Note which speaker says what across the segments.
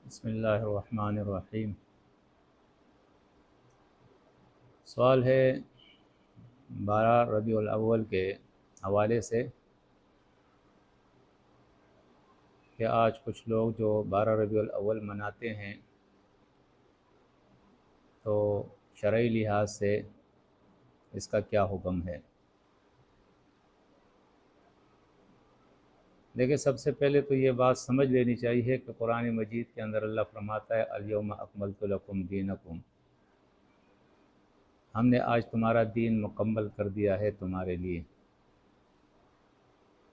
Speaker 1: بسم اللہ الرحمن الرحیم۔ سوال ہے 12 ربیع الاول کے حوالے سے کہ آج کچھ لوگ جو 12 ربیع الاول مناتے ہیں تو شرعی لحاظ سے اس کا کیا حکم ہے۔ دیکھیں، سب سے پہلے تو یہ بات سمجھ لینی چاہیے کہ قرآن مجید کے اندر اللہ فرماتا ہے الیوم اکملت لکم دینکم، ہم نے آج تمہارا دین مکمل کر دیا ہے تمہارے لیے۔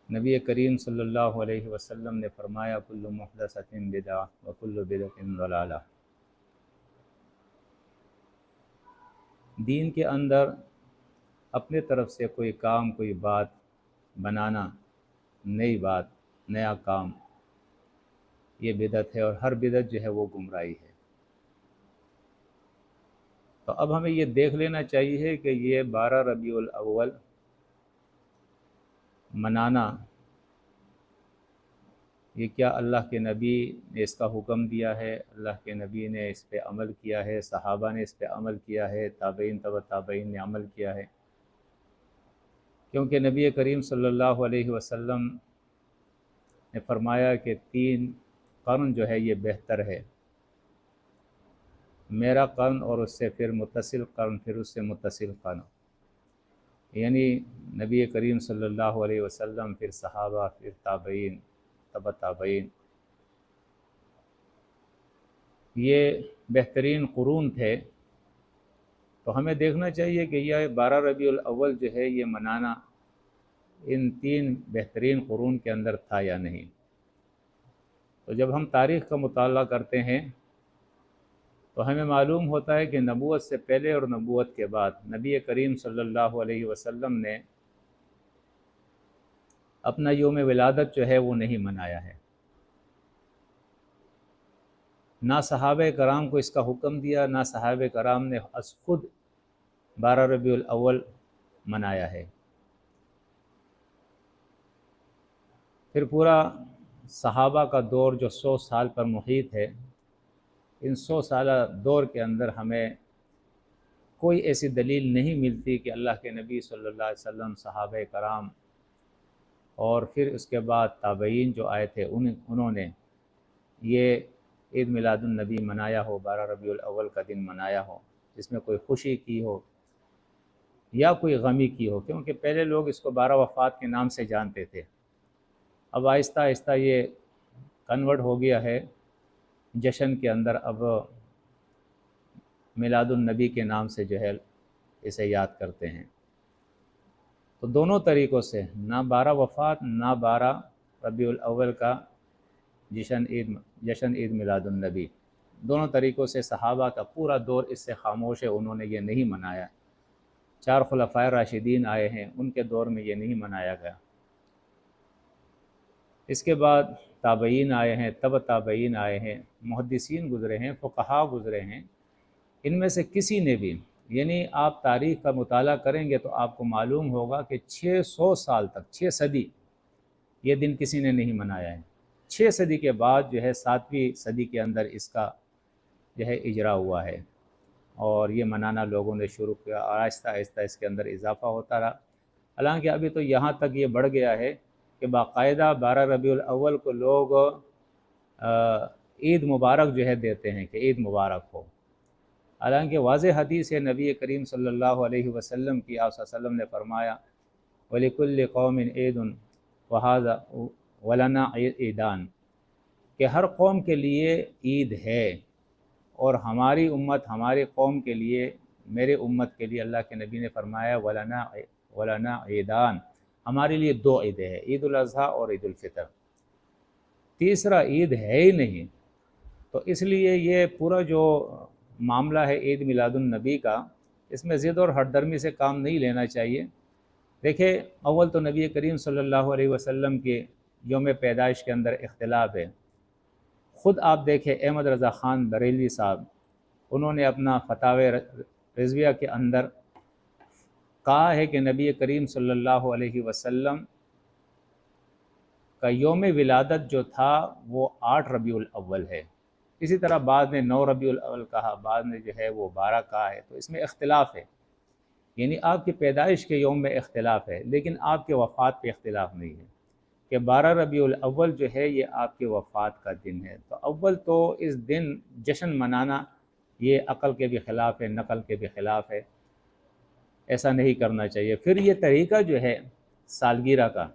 Speaker 1: نبی کریم صلی اللہ علیہ وسلم نے فرمایا کل محدثۃ بدعہ وکل بدعۃ ضلالہ۔ دین کے اندر اپنے طرف سے کوئی کام، کوئی بات بنانا، نئی بات، نیا کام، یہ بدعت ہے، اور ہر بدعت جو ہے وہ گمراہی ہے۔ تو اب ہمیں یہ دیکھ لینا چاہیے کہ یہ 12 ربیع الاول منانا، یہ کیا اللہ کے نبی نے اس کا حکم دیا ہے، اللہ کے نبی نے اس پہ عمل کیا ہے، صحابہ نے اس پہ عمل کیا ہے، تابعین تبع تابعین نے عمل کیا ہے؟ کیونکہ نبی کریم صلی اللہ علیہ وسلم نے فرمایا کہ 3 قرن جو ہے یہ بہتر ہے، میرا قرن اور اس سے پھر متصل قرن، پھر اس سے متصل قرن، یعنی نبی کریم صلی اللہ علیہ وسلم، پھر صحابہ، پھر تابعین تبع تابعین، یہ بہترین قرون تھے۔ تو ہمیں دیکھنا چاہیے کہ یہ 12 ربیع الاول جو ہے یہ منانا ان 3 بہترین قرون کے اندر تھا یا نہیں۔ تو جب ہم تاریخ کا مطالعہ کرتے ہیں تو ہمیں معلوم ہوتا ہے کہ نبوت سے پہلے اور نبوت کے بعد نبی کریم صلی اللہ علیہ وسلم نے اپنا یوم ولادت جو ہے وہ نہیں منایا ہے، نہ صحابہ کرام کو اس کا حکم دیا، نہ صحابہ کرام نے از خود 12 ربیع الاول منایا ہے۔ پھر پورا صحابہ کا دور جو 100 سال پر محیط ہے، ان 100 سالہ دور کے اندر ہمیں کوئی ایسی دلیل نہیں ملتی کہ اللہ کے نبی صلی اللہ علیہ وسلم، صحابہ کرام اور پھر اس کے بعد تابعین جو آئے تھے انہوں نے یہ عید میلاد النبی منایا ہو، 12 ربیع الاول کا دن منایا ہو، جس میں کوئی خوشی کی ہو یا کوئی غمی کی ہو، کیونکہ پہلے لوگ اس کو 12 وفات کے نام سے جانتے تھے۔ اب آہستہ آہستہ یہ کنورٹ ہو گیا ہے جشن کے اندر، اب میلاد النبی کے نام سے جو ہے اسے یاد کرتے ہیں۔ تو دونوں طریقوں سے، نہ 12 وفات، نہ 12 ربیع الاول کا جشن عید میلاد النبی، دونوں طریقوں سے صحابہ کا پورا دور اس سے خاموش ہے، انہوں نے یہ نہیں منایا۔ 4 خلفائے راشدین آئے ہیں، ان کے دور میں یہ نہیں منایا گیا۔ اس کے بعد تابعین آئے ہیں، تبع تابعین آئے ہیں، محدثین گزرے ہیں، فقہا گزرے ہیں، ان میں سے کسی نے بھی، یعنی آپ تاریخ کا مطالعہ کریں گے تو آپ کو معلوم ہوگا کہ 600 سال تک، 6 صدی یہ دن کسی نے نہیں منایا ہے۔ 6 صدی کے بعد جو ہے 7ویں صدی کے اندر اس کا جو ہے اجرا ہوا ہے، اور یہ منانا لوگوں نے شروع کیا، اور آہستہ آہستہ اس کے اندر اضافہ ہوتا رہا۔ حالانکہ ابھی تو یہاں تک یہ بڑھ گیا ہے کہ باقاعدہ 12 ربیع الاول کو لوگ عید مبارک جو ہے دیتے ہیں کہ عید مبارک ہو۔ حالانکہ واضح حدیث ہے نبی کریم صلی اللہ علیہ وسلم کی، آپ صلی اللہ علیہ وسلم نے فرمایا وَلِكُلِّ قَوْمٍ عِيدٌ وَهَذَا وَلَنَا عِيدَانِ، کہ ہر قوم کے لیے عید ہے، اور ہماری امت، ہماری قوم کے لیے، میرے امت کے لیے اللہ کے نبی نے فرمایا وَلَنَا عِيدَانِ، ہمارے لیے 2 عیدیں ہیں، عید الاضحیٰ اور عید الفطر، تیسرا عید ہے ہی نہیں۔ تو اس لیے یہ پورا جو معاملہ ہے عید میلاد النبی کا، اس میں ضد اور ہٹ درمی سے کام نہیں لینا چاہیے۔ دیکھیں، اول تو نبی کریم صلی اللہ علیہ وسلم کے یوم پیدائش کے اندر اختلاف ہے۔ خود آپ دیکھیں احمد رضا خان بریلوی صاحب، انہوں نے اپنا فتاوی رضویہ کے اندر کہا ہے کہ نبی کریم صلی اللہ علیہ وسلم کا یوم ولادت جو تھا وہ 8 ربیع الاول ہے، اسی طرح بعض نے 9 ربیع الاول کہا، بعض نے جو ہے وہ 12 کہا ہے، تو اس میں اختلاف ہے، یعنی آپ کی پیدائش کے یوم میں اختلاف ہے، لیکن آپ کے وفات پہ اختلاف نہیں ہے کہ 12 ربیع الاول جو ہے یہ آپ کے وفات کا دن ہے۔ تو اول تو اس دن جشن منانا یہ عقل کے بھی خلاف ہے، نقل کے بھی خلاف ہے، ایسا نہیں کرنا چاہیے۔ پھر یہ طریقہ جو ہے سالگرہ کا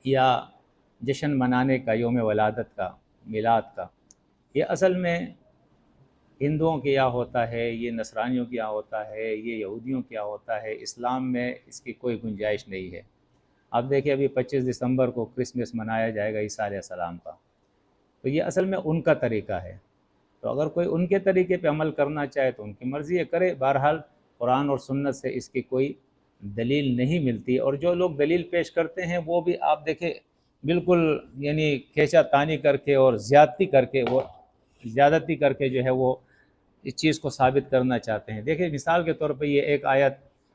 Speaker 1: یا جشن منانے کا، یوم ولادت کا، میلاد کا، یہ اصل میں ہندوؤں کے یہاں ہوتا ہے، یہ نصرانیوں کے یہاں ہوتا ہے، یہ یہودیوں کے یہاں ہوتا ہے، اسلام میں اس کی کوئی گنجائش نہیں ہے۔ آپ دیکھیں ابھی 25 دسمبر کو کرسمس منایا جائے گا عیسیٰ علیہ السلام کا، تو یہ اصل میں ان کا طریقہ ہے۔ تو اگر کوئی ان کے طریقے پہ عمل کرنا چاہے تو ان کی مرضی ہے، کرے۔ بہرحال قرآن اور سنت سے اس کی کوئی دلیل نہیں ملتی، اور جو لوگ دلیل پیش کرتے ہیں وہ بھی آپ دیکھیں بالکل یعنی کھینچا تانی کر کے اور زیادتی کر کے جو ہے وہ اس چیز کو ثابت کرنا چاہتے ہیں۔ دیکھیں مثال کے طور پہ یہ ایک آیت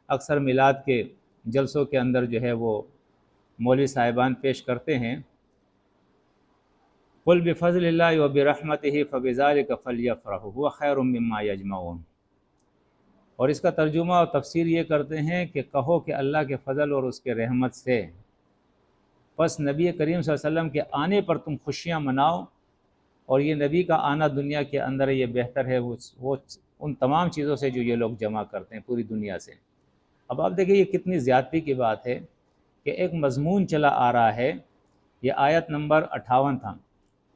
Speaker 1: اکثر میلاد کے جلسوں کے اندر جو ہے وہ مولوی صاحبان پیش کرتے ہیں، قُلْ بِفَضْلِ اللَّهِ وَبِرَحْمَتِهِ فَبِذَلِكَ فَلْيَفْرَحُوا هُوَ خَيْرٌ مِّمَّا يَجْمَعُونَ، اور اس کا ترجمہ اور تفسیر یہ کرتے ہیں کہ کہو کہ اللہ کے فضل اور اس کے رحمت سے پس نبی کریم صلی اللہ علیہ وسلم کے آنے پر تم خوشیاں مناؤ، اور یہ نبی کا آنا دنیا کے اندر یہ بہتر ہے وہ ان تمام چیزوں سے جو یہ لوگ جمع کرتے ہیں پوری دنیا سے۔ اب آپ دیکھیں یہ کتنی زیادتی کی بات ہے کہ ایک مضمون چلا آ رہا ہے، یہ آیت نمبر 58 تھا،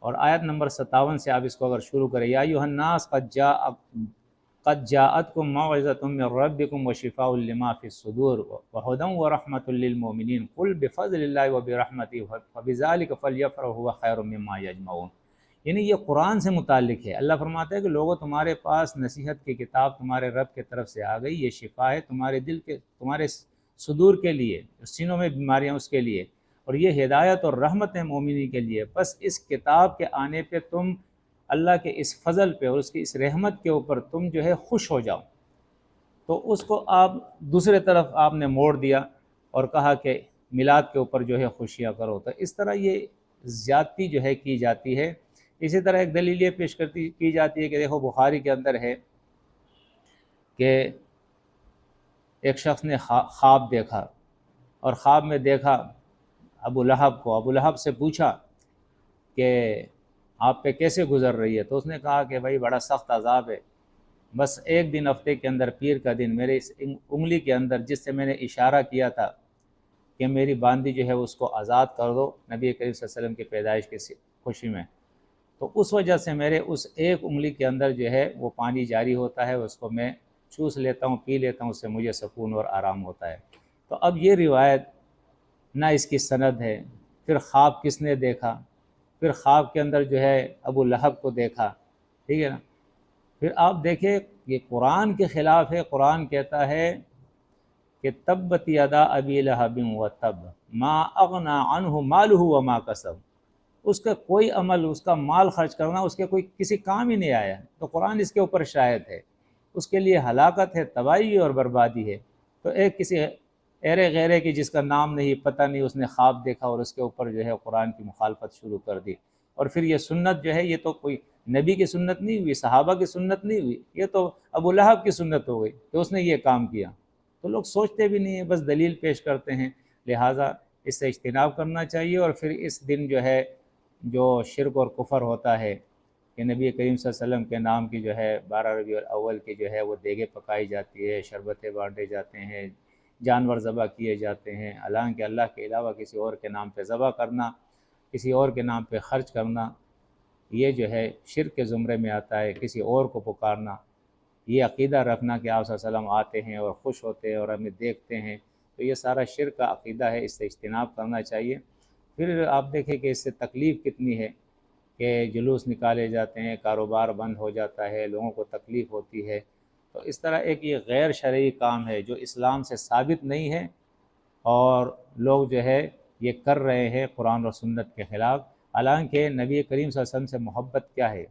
Speaker 1: اور آیت نمبر 57 سے آپ اس کو اگر شروع کریں، یا ایھا الناس قد جاءتکم موعظۃ من ربکم وشفاء لما فی الصدور وہدی ورحمۃ للمؤمنین قل بفضل اللہ وبرحمتہ فبذلک فلیفرحوا هو خیر مما یجمعون۔ یعنی یہ قرآن سے متعلق ہے۔ اللہ فرماتا ہے کہ لوگوں تمہارے پاس نصیحت کی کتاب تمہارے رب کی طرف سے آ گئی، یہ شفا ہے تمہارے دل کے، تمہارے صدور کے لیے، سینوں میں بیماریاں اس کے لیے، اور یہ ہدایت اور رحمت ہے مومنین کے لیے۔ بس اس کتاب کے آنے پہ تم اللہ کے اس فضل پہ اور اس کی اس رحمت کے اوپر تم جو ہے خوش ہو جاؤ۔ تو اس کو آپ دوسرے طرف آپ نے موڑ دیا اور کہا کہ میلاد کے اوپر جو ہے خوشیاں کرو، تو اس طرح یہ زیادتی جو ہے کی جاتی ہے۔ اسی طرح ایک دلیل یہ پیش کی جاتی ہے کہ دیکھو بخاری کے اندر ہے کہ ایک شخص نے خواب دیکھا، اور خواب میں دیکھا ابو لہب کو، ابو لہب سے پوچھا کہ آپ پہ کیسے گزر رہی ہے، تو اس نے کہا کہ بھائی بڑا سخت عذاب ہے، بس ایک دن ہفتے کے اندر پیر کا دن میرے اس انگلی کے اندر جس سے میں نے اشارہ کیا تھا کہ میری باندھی جو ہے اس کو آزاد کر دو نبی کریم صلی اللہ علیہ وسلم کی پیدائش کی خوشی میں، تو اس وجہ سے میرے اس ایک انگلی کے اندر جو ہے وہ پانی جاری ہوتا ہے، اس کو میں چوس لیتا ہوں، پی لیتا ہوں، اس سے مجھے سکون اور آرام ہوتا ہے۔ تو اب یہ روایت نہ اس کی سند ہے، پھر خواب کس نے دیکھا، پھر خواب کے اندر جو ہے ابو لہب کو دیکھا، ٹھیک ہے نا۔ پھر آپ دیکھیں یہ قرآن کے خلاف ہے۔ قرآن کہتا ہے کہ تبت یدا ابی لہب وتب ما اغنی عنہ مالہ وما کسب، اس کا کوئی عمل، اس کا مال خرچ کرنا اس کے کوئی کسی کام ہی نہیں آیا، تو قرآن اس کے اوپر شاہد ہے، اس کے لیے ہلاکت ہے، تباہی اور بربادی ہے۔ تو ایک کسی ایرے غیرے کی جس کا نام نہیں پتہ نہیں، اس نے خواب دیکھا اور اس کے اوپر جو ہے قرآن کی مخالفت شروع کر دی، اور پھر یہ سنت جو ہے یہ تو کوئی نبی کی سنت نہیں ہوئی، صحابہ کی سنت نہیں ہوئی، یہ تو ابو لہب کی سنت ہو گئی کہ اس نے یہ کام کیا۔ تو لوگ سوچتے بھی نہیں ہیں، بس دلیل پیش کرتے ہیں، لہٰذا اس سے اجتناب کرنا چاہیے۔ اور پھر اس دن جو ہے جو شرک اور کفر ہوتا ہے کہ نبی کریم صلی اللہ علیہ وسلم کے نام کی جو ہے 12 ربیع الاول کی جو ہے وہ دیگیں پکائی جاتی ہے، شربتیں بانٹے جاتے ہیں، جانور ذبح کیے جاتے ہیں، حالانکہ اللہ کے علاوہ کسی اور کے نام پہ ذبح کرنا، کسی اور کے نام پہ خرچ کرنا، یہ جو ہے شرک کے زمرے میں آتا ہے۔ کسی اور کو پکارنا، یہ عقیدہ رکھنا کہ آپ صلی اللہ علیہ وسلم آتے ہیں اور خوش ہوتے ہیں اور ہمیں دیکھتے ہیں، تو یہ سارا شرک کا عقیدہ ہے، اس سے اجتناب کرنا چاہیے۔ پھر آپ دیکھیں کہ اس سے تکلیف کتنی ہے کہ جلوس نکالے جاتے ہیں، کاروبار بند ہو جاتا ہے، لوگوں کو تکلیف ہوتی ہے۔ تو اس طرح ایک یہ غیر شرعی کام ہے جو اسلام سے ثابت نہیں ہے، اور لوگ جو ہے یہ کر رہے ہیں قرآن اور سنت کے خلاف۔ حالانکہ نبی کریم صلی اللہ علیہ وسلم سے محبت کیا ہے؟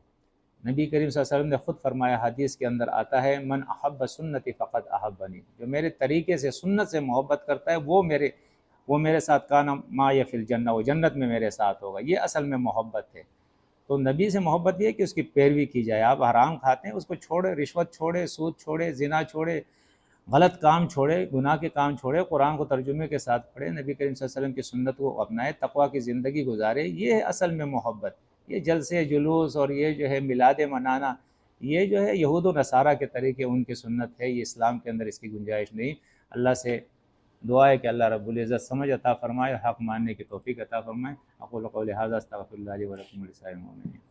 Speaker 1: نبی کریم صلی اللہ علیہ وسلم نے خود فرمایا، حدیث کے اندر آتا ہے، من احب سنتی فقط احبنی، جو میرے طریقے سے سنت سے محبت کرتا ہے وہ میرے ساتھ کانا ما یا فی الجنہ، وہ جنت میں میرے ساتھ ہوگا۔ یہ اصل میں محبت ہے۔ تو نبی سے محبت یہ ہے کہ اس کی پیروی کی جائے. آپ حرام کھاتے ہیں، اس کو چھوڑے، رشوت چھوڑے، سود چھوڑے، زنا چھوڑے، غلط کام چھوڑے، گناہ کے کام چھوڑے، قرآن کو ترجمے کے ساتھ پڑھے، نبی کریم صلی اللہ علیہ وسلم کی سنت کو اپنائے، تقویٰ کی زندگی گزارے. یہ ہے اصل میں محبت. یہ جلسے جلوس اور یہ جو ہے میلاد منانا، یہ جو ہے یہود و نصارہ کے طریقے، ان کی سنت ہے. یہ اسلام کے اندر اس کی گنجائش نہیں. اللہ سے دعا ہے کہ اللہ رب العزت سمجھ عطا فرمائے، حق ماننے کی توفیق عطا فرمائے. اقول قولی ھذا استغفر اللہ لی و لکم ولسائر المؤمنین.